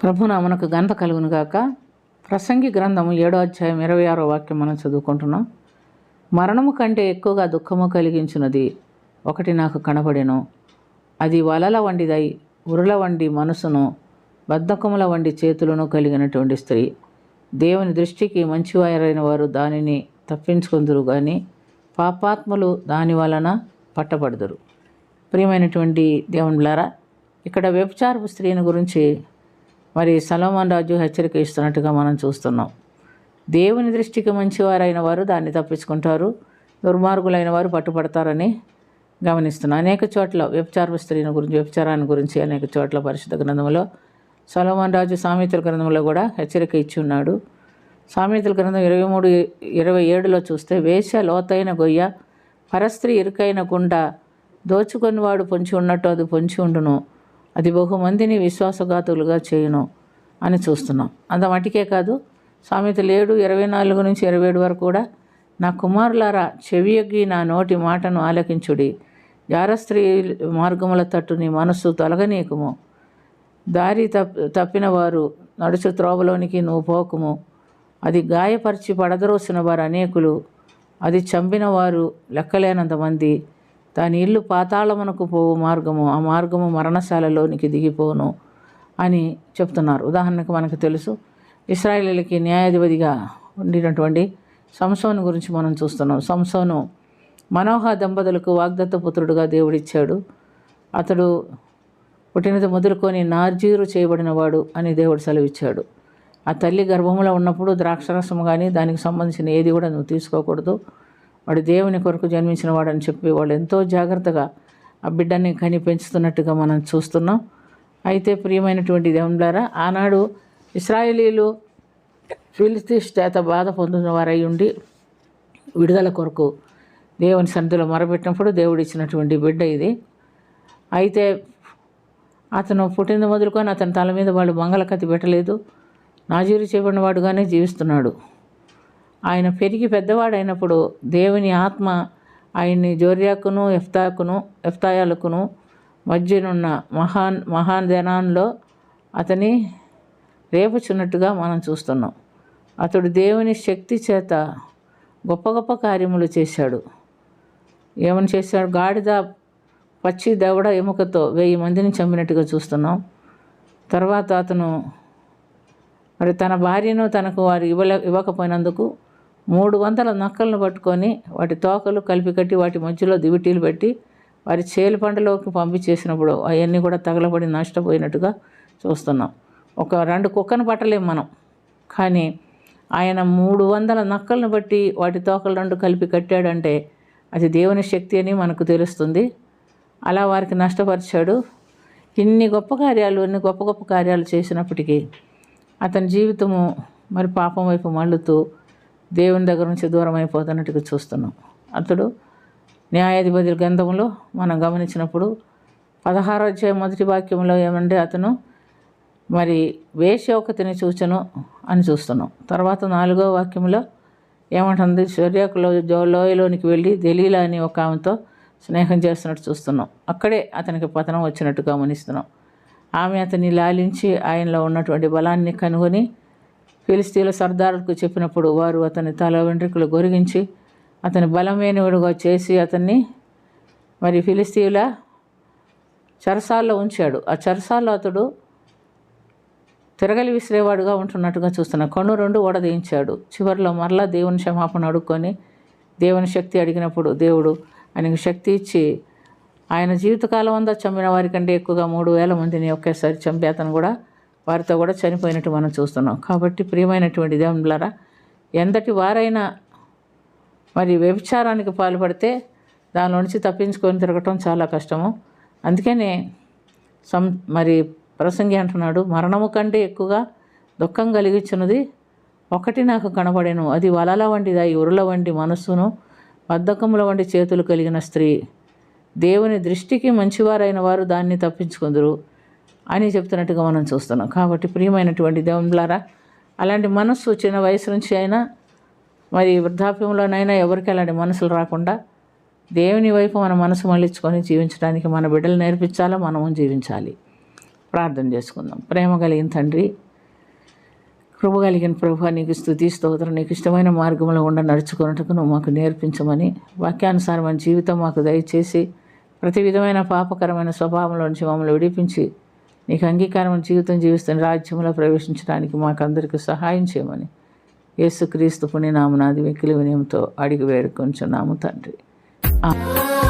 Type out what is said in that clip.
ప్రభునామనకు ఘనత కలుగును గాక. ప్రసంగి గ్రంథము 7వ అధ్యాయం 26వ వాక్యం మనం చదువుకుంటున్నాం. మరణము కంటే ఎక్కువగా దుఃఖము కలిగించున్నది ఒకటి నాకు కనబడెను. అది వలల వంటిదై ఉరుల వంటి మనసును బద్ధకముల వంటి చేతులను కలిగినటువంటి స్త్రీ. దేవుని దృష్టికి మంచివారైన వారు దానిని తప్పించుకుందురు కానీ పాపాత్ములు దాని వలన పట్టబడుదురు. ప్రియమైనటువంటి దేవునిలారా, ఇక్కడ వ్యభిచారపు స్త్రీని గురించి మరి సొలొమోను రాజు హెచ్చరిక ఇస్తున్నట్టుగా మనం చూస్తున్నాం. దేవుని దృష్టికి మంచివారైన వారు దాన్ని తప్పించుకుంటారు, దుర్మార్గులైన వారు పట్టుబడతారని గమనిస్తున్నాం. అనేక చోట్ల వ్యభిచారాన్ని గురించి అనేక చోట్ల పరిశుద్ధ గ్రంథంలో సొలొమోను రాజు సామెతల గ్రంథంలో కూడా హెచ్చరిక ఇచ్చి ఉన్నాడు. సామెతల గ్రంథం 23:27లో చూస్తే, వేశ్య లోతైన గొయ్య, పరస్త్రీ ఇరుకైన గుంట, దోచుకొనివాడు పొంచి ఉన్నట్టు అది పొంచి ఉండును, అది బహుమందిని విశ్వాసఘాతులుగా చేయును అని చూస్తున్నాం. అంత మటుకే కాదు, సామెతలు 7:24-27 వరకు కూడా, నా కుమారులారా చెవియొగ్గి నా నోటి మాటను ఆలకించుడి, జారస్త్రీ మార్గముల తట్టు నీ మనస్సు తొలగనీయకుము, దారి తప్పిన వారు నడుచు త్రోవలోనికి నువ్వు పోకుము, అది గాయపరిచి పడద్రోసిన వారు అనేకులు, అది చంపిన వారు లెక్కలేనంతమంది, దాని ఇల్లు పాతాళమునకు పోవు మార్గము, ఆ మార్గము మరణశాలలోనికి దిగిపోను అని చెప్తున్నారు. ఉదాహరణకు మనకు తెలుసు, ఇశ్రాయేలీయులకి న్యాయాధిపతిగా ఉండినటువంటి సంసోను గురించి మనం చూస్తున్నాం. సంసోను మనోహ దంపతులకు వాగ్దత్త పుత్రుడుగా దేవుడిచ్చాడు. అతడు పుట్టినది మొదలుకొని నార్జీరు చేయబడినవాడు అని దేవుడు సెలవిచ్చాడు. ఆ తల్లి గర్భంలో ఉన్నప్పుడు ద్రాక్షరసం కానీ దానికి సంబంధించిన ఏది కూడా నువ్వు తీసుకోకూడదు, వాడు దేవుని కొరకు జన్మించిన వాడని చెప్పి వాళ్ళు ఎంతో జాగ్రత్తగా ఆ బిడ్డని కని పెంచుతున్నట్టుగా మనం చూస్తున్నాం. అయితే ప్రియమైనటువంటి దేవులారా, ఆనాడు ఇశ్రాయేలీయులు ఫిలిష్తీయుల చేత బాధ పొందిన వారై ఉండి విడుదల కొరకు దేవుని సన్నిధిలో మొరపెట్టినప్పుడు దేవుడు ఇచ్చినటువంటి బిడ్డ ఇది. అయితే అతను పుట్టిన మొదలుకొని అతని తల మీద వాళ్ళు మంగళకత్తి పెట్టలేదు, నాజీరు చేయబడిన వాడుగానే జీవిస్తున్నాడు. ఆయన పెరిగి పెద్దవాడైనప్పుడు దేవుని ఆత్మ ఆయన్ని జోర్యాకును ఎఫ్తాయాలకును మధ్యనున్న మహాన్ ధనాన్లో అతని రేపుచున్నట్టుగా మనం చూస్తున్నాం. అతడు దేవుని శక్తి చేత గొప్ప గొప్ప కార్యములు చేశాడు. ఏమని చేశాడు? గాడిద పచ్చి దవడ ఎముకతో 1000 మందిని చంపినట్టుగా చూస్తున్నాం. తర్వాత అతను మరి తన భార్యను తనకు వారు ఇవ్వకపోయినందుకు 300 నక్కలను పట్టుకొని వాటి తోకలు కలిపి కట్టి వాటి మధ్యలో దివిటీలు పెట్టి వారి చేలు పంటలోకి పంపించేసినప్పుడు అవన్నీ కూడా తగలబడి నష్టపోయినట్టుగా చూస్తున్నాం. 2 కుక్కను పట్టలేం మనం, కానీ ఆయన 300 నక్కలను బట్టి వాటి తోకలు 2 కలిపి కట్టాడంటే అది దేవుని శక్తి అని మనకు తెలుస్తుంది. అలా వారికి నష్టపరిచాడు. ఇన్ని గొప్ప కార్యాలు చేసినప్పటికీ అతని జీవితము మరి పాపం వైపు మళ్ళుతూ దేవుని దగ్గర నుంచి దూరం అయిపోతున్నట్టుగా చూస్తున్నాం. అతడు న్యాయాధిపతుల గ్రంథంలో మనం గమనించినప్పుడు 16వ అధ్యాయం 1వ వాక్యంలో ఏమంటే, అతను మరి వేశ్యోకతిని చూచెను అని చూస్తున్నాం. తర్వాత 4వ వాక్యంలో ఏమంటుంది, శర్యాకులో లోయలోనికి వెళ్ళి దెలీలా అని ఒక ఆమెతో స్నేహం చేస్తున్నట్టు చూస్తున్నాం. అక్కడే అతనికి పతనం వచ్చినట్టు గమనిస్తున్నాం. ఆమె అతన్ని లాలించి ఆయనలో ఉన్నటువంటి బలాన్ని కనుగొని ఫిలిష్తీయుల సర్దారులకు చెప్పినప్పుడు వారు అతని తల వెంట్రుకలు గొరిగించి అతని బలమైనవాడుగా చేసి అతన్ని మరి ఫిలిష్తీయుల చెరసాల్లో ఉంచాడు. ఆ చెరసాల్లో అతడు తిరగలి విసిరేవాడుగా ఉంటున్నట్టుగా చూస్తున్నాడు. కన్ను 2 ఓడదీయించాడు. చివరిలో మరలా దేవుని క్షమాపణ అడుక్కొని దేవుని శక్తి అడిగినప్పుడు దేవుడు ఆయనకు శక్తి ఇచ్చి ఆయన జీవితకాలం అంతా చంపిన వారికంటే ఎక్కువగా 3000 మందిని ఒకేసారి చంపి అతను కూడా వారితో కూడా చనిపోయినట్టు మనం చూస్తున్నాం. కాబట్టి ప్రియమైనటువంటి దేవులారా, ఎంతటి వారైనా మరి వ్యభిచారానికి పాల్పడితే దానిలో నుంచి తప్పించుకొని తిరగటం చాలా కష్టము. అందుకనే మరి ప్రసంగి అంటున్నాడు, మరణము కంటే ఎక్కువగా దుఃఖం కలిగించున్నది ఒకటి నాకు కనబడెను, అది వలల వంటిదై ఉరుల వంటి మనస్సును బద్ధకముల వంటి చేతులు కలిగిన స్త్రీ. దేవుని దృష్టికి మంచివారైన వారు దాన్ని తప్పించుకుందరు అని చెప్తున్నట్టుగా మనం చూస్తున్నాం. కాబట్టి ప్రియమైనటువంటి దేవులారా, అలాంటి మనస్సు చిన్న వయసు నుంచి అయినా మరి వృద్ధాప్యంలోనైనా ఎవరికి అలాంటి మనసులు రాకుండా దేవుని వైపు మన మనసు మళ్ళించుకొని జీవించడానికి మన బిడ్డలు నేర్పించాలా, మనము జీవించాలి. ప్రార్థన చేసుకుందాం. ప్రేమ కలిగిన తండ్రి, కృప కలిగిన ప్రభు, నీకు స్తుతి స్తోత్రం. నీకు ఇష్టమైన మార్గంలో ఉండ నడుచుకున్నట్టుకు నువ్వు మాకు నేర్పించమని, వాక్యానుసారమైన జీవితం మాకు దయచేసి ప్రతి విధమైన పాపకరమైన స్వభావంలో నుంచి మమ్మల్ని విడిపించి నీకు అంగీకారమైన జీవితం జీవిస్తున్న రాజ్యంలో ప్రవేశించడానికి మాకందరికీ సహాయం చేయమని యేసుక్రీస్తు పుణ్యనామమున వెకిలి వినయంతో అడిగి వేడుకొంచున్నాము తండ్రి. ఆమేన్.